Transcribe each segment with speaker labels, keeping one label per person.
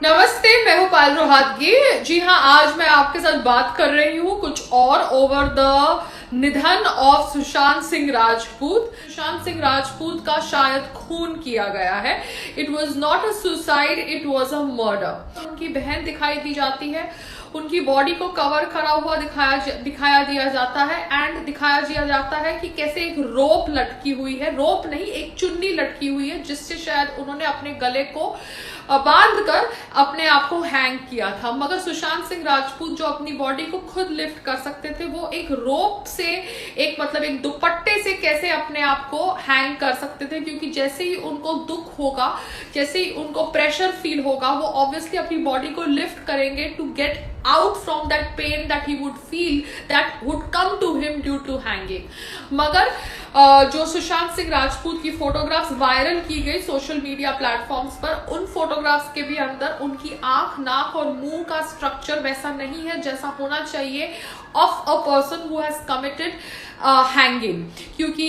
Speaker 1: नमस्ते, मैं हूँ पायल रोहतगी। जी हाँ, आज मैं आपके साथ बात कर रही हूँ कुछ और ओवर द निधन ऑफ सुशांत सिंह राजपूत। सुशांत सिंह राजपूत का शायद खून किया गया है। It was not a suicide, it was a murder. उनकी बहन दिखाई दी जाती है, उनकी बॉडी को कवर करा हुआ दिखाया दिया जाता है एंड दिखाया दिया जाता है कि कैसे एक रोप लटकी हुई है, रोप नहीं एक चुन्नी लटकी हुई है, जिससे शायद उन्होंने अपने गले को बांध कर अपने आप को हैंग किया था। मगर सुशांत सिंह राजपूत जो अपनी बॉडी को खुद लिफ्ट कर सकते थे, वो एक रोप से एक दुपट्टे से कैसे अपने आप को हैंग कर सकते थे, क्योंकि जैसे ही उनको दुख होगा, जैसे ही उनको प्रेशर फील होगा, वो ऑब्वियसली अपनी बॉडी को लिफ्ट करेंगे to get out from that pain that he would feel that would come to him due to hanging। मगर जो सुशांत सिंह राजपूत की फोटोग्राफ्स वायरल की गई सोशल मीडिया प्लेटफॉर्म्स पर, उन फोटोग्राफ्स के भी अंदर उनकी आंख, नाक और मुंह का स्ट्रक्चर वैसा नहीं है जैसा होना चाहिए of a person who has committed hanging. क्योंकि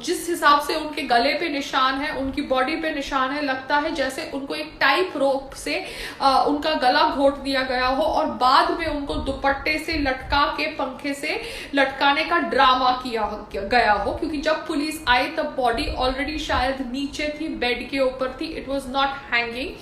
Speaker 1: जिस हिसाब से उनके गले पे निशान है, उनकी बॉडी पे निशान है, लगता है जैसे उनको एक टाइप रोप से उनका गला घोट दिया गया हो और बाद में उनको दुपट्टे से लटका के पंखे से लटकाने का ड्रामा किया गया हो। क्योंकि जब पुलिस आई तब बॉडी ऑलरेडी शायद नीचे थी, बेड के ऊपर थी। It was not hanging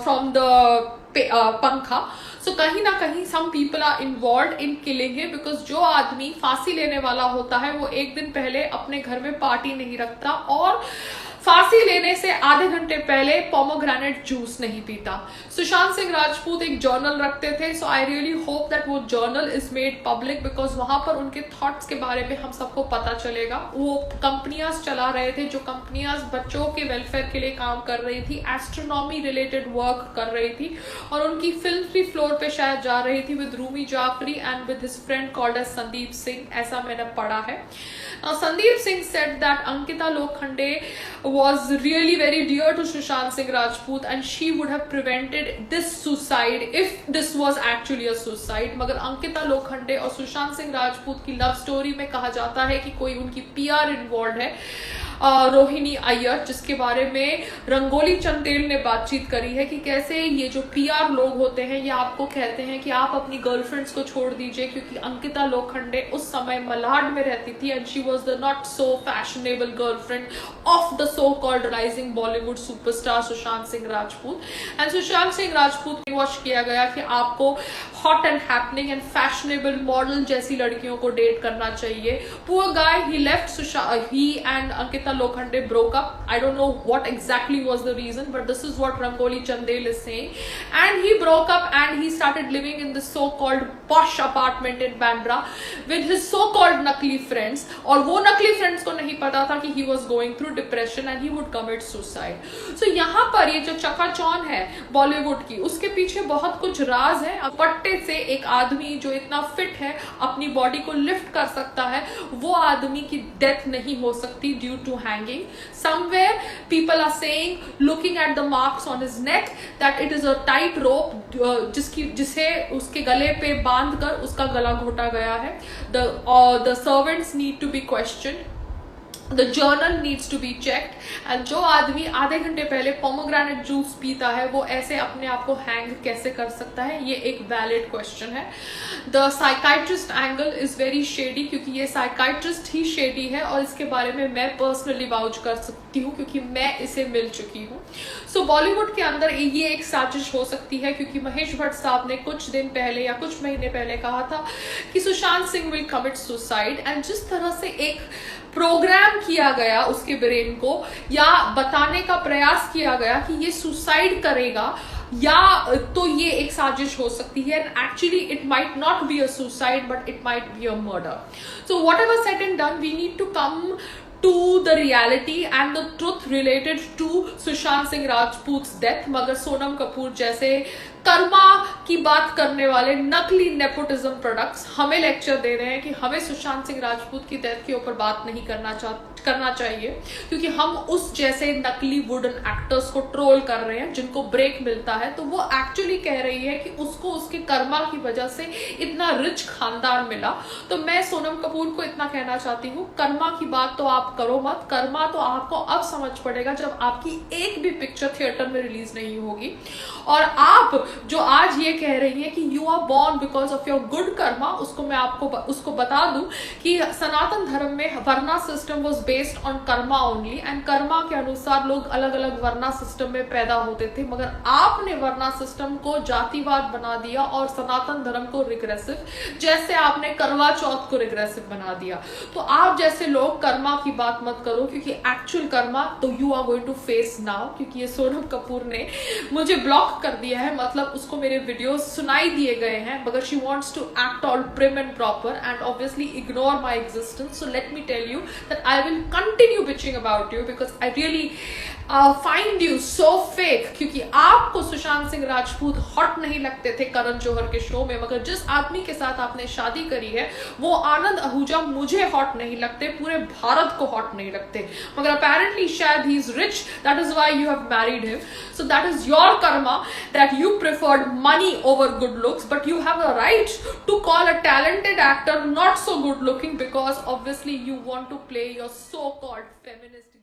Speaker 1: from the पंखा। सो कहीं ना कहीं some people are involve in killing him, because जो आदमी फांसी लेने वाला होता है वो एक दिन पहले अपने घर में पार्टी नहीं रखता और फांसी लेने से आधे घंटे पहले पोमोग्रेनेट जूस नहीं पीता। सुशांत सिंह राजपूत एक जर्नल रखते थे, सो आई रियली होप दैट वो journal is made public, because वहां पर उनके थॉट्स के बारे में हम सबको पता चलेगा। वो कंपनियां चला रहे थे, जो कंपनियां बच्चों के वेलफेयर के लिए काम कर रही थी, एस्ट्रोनॉमी रिलेटेड वर्क कर रही थी, और उनकी फिल्म भी फ्लोर पे शायद जा रही थी with Rumi Jafri and with his friend called as Sandeep Singh, ऐसा मैंने पढ़ा है। Sandeep Singh said that Ankita Lokhande was really very dear to Sushant Singh Rajput and she would have prevented this suicide if this was actually a suicide। मगर अंकिता लोखंडे और सुशांत सिंह राजपूत की love story में कहा जाता है कि कोई उनकी पीआर इन्वॉल्व है, रोहिणी अय्यर, जिसके बारे में रंगोली चंदेल ने बातचीत करी है कि कैसे ये जो पीआर लोग होते हैं ये आपको कहते हैं कि आप अपनी गर्लफ्रेंड्स को छोड़ दीजिए, क्योंकि अंकिता लोखंडे उस समय मलाड में रहती थी and she was the not so fashionable girlfriend of the so called rising Bollywood superstar Sushant Singh Rajput. And Sushant Singh Rajput wash किया गया कि आपको hot and happening and fashionable model जैसी लड़कियों को डेट करना चाहिए। Poor guy, he left, he and Ankita Lokhande broke up. I don't know what exactly was the reason, but this is what Rangoli Chandel is saying. And he broke up and he started living in this so-called posh apartment in Bandra with his so-called nakli friends. और वो nakli friends को नहीं पता था कि he was going through depression and he would commit suicide. So यहाँ पर ये जो चकाचौंध है बॉलीवुड की, उसके पीछे बहुत कुछ राज है। पट्टे से एक आदमी जो इतना फिट है अपनी बॉडी को लिफ्ट कर सकता है, वो आदमी की डेथ नहीं हो सकती due to hanging। Somewhere people are saying, looking at the marks on his neck, that it is a tight rope जिसे उसके गले पे बांध कर उसका गला घोटा गया है। The servants need to be questioned, the journal needs to be checked, and जो आदमी आधे घंटे पहले पोमोग्रेनेट जूस पीता है वो ऐसे अपने आप को हैंग कैसे कर सकता है, ये एक वैलिड क्वेश्चन है। The psychiatrist angle is very shady, क्योंकि ये साइकाइट्रिस्ट ही शेडी है और इसके बारे में मैं पर्सनली वाउच कर सकती हूँ क्योंकि मैं इसे मिल चुकी हूँ। सो बॉलीवुड के अंदर ये एक साजिश हो सकती है, क्योंकि महेश भट्ट साहब ने कुछ दिन पहले या कुछ महीने पहले कहा था कि Sushant Singh will commit suicide, and जिस तरह से एक प्रोग्राम किया गया उसके ब्रेन को, या बताने का प्रयास किया गया कि ये सुसाइड करेगा, या तो ये एक साजिश हो सकती है। And actually it might not be a suicide but it might be a murder. So whatever said and done, we need to come to the reality and the truth related to Sushant Singh Rajput's death। मगर सोनम कपूर जैसे कर्मा की बात करने वाले नकली nepotism products हमें lecture दे रहे हैं कि हमें सुशांत सिंह राजपूत की डेथ के ऊपर बात नहीं करना चाहिए, क्योंकि हम उस जैसे नकली वुडन एक्टर्स को ट्रोल कर रहे हैं जिनको ब्रेक मिलता है। तो वो एक्चुअली कह रही है कि उसको उसके कर्मा की वजह से इतना रिच खानदान मिला। तो मैं सोनम कपूर को इतना कहना चाहती हूँ, कर्मा की बात तो आप करो मत। कर्मा तो आपको अब समझ पड़ेगा जब आपकी एक भी पिक्चर थिएटर में रिलीज नहीं होगी। और आप जो आज ये कह रही है कि you are born because of your good karma, उसको मैं आपको उसको बता दूं कि सनातन धर्म में varna system was based on karma only, and karma के अनुसार लोग अलग अलग वर्ना सिस्टम में पैदा होते थे। मगर आपने वर्ना सिस्टम को जातिवाद बना दिया और सनातन धर्म को रिग्रेसिव, जैसे आपने करवा चौथ को रिग्रेसिव बना दिया। तो आप जैसे लोग कर्मा की बात मत करो, क्योंकि एक्चुअल कर्मा तो you are going to face now. क्योंकि ये सोनम कपूर ने मुझे ब्लॉक कर दिया है, मतलब उसको मेरे वीडियोस सुनाई दिए गए हैं, मगर she wants to act all prim and proper and obviously ignore my existence. So let me tell you that I will continue bitching about you because I really find you so fake. क्योंकि आपको Sushant Singh Rajput hot नहीं लगते थे करण जौहर के show में, मगर जिस आदमी के साथ आपने शादी करी है वो आनंद आहूजा मुझे हॉट नहीं लगते, पूरे भारत को हॉट नहीं लगते। मगर अपेरेंटली शायद he is rich, that is why you have married him. So that is your Karma that you preferred money over good looks, but you have a right to call a talented actor not so good looking because obviously you want to play your so-called feminist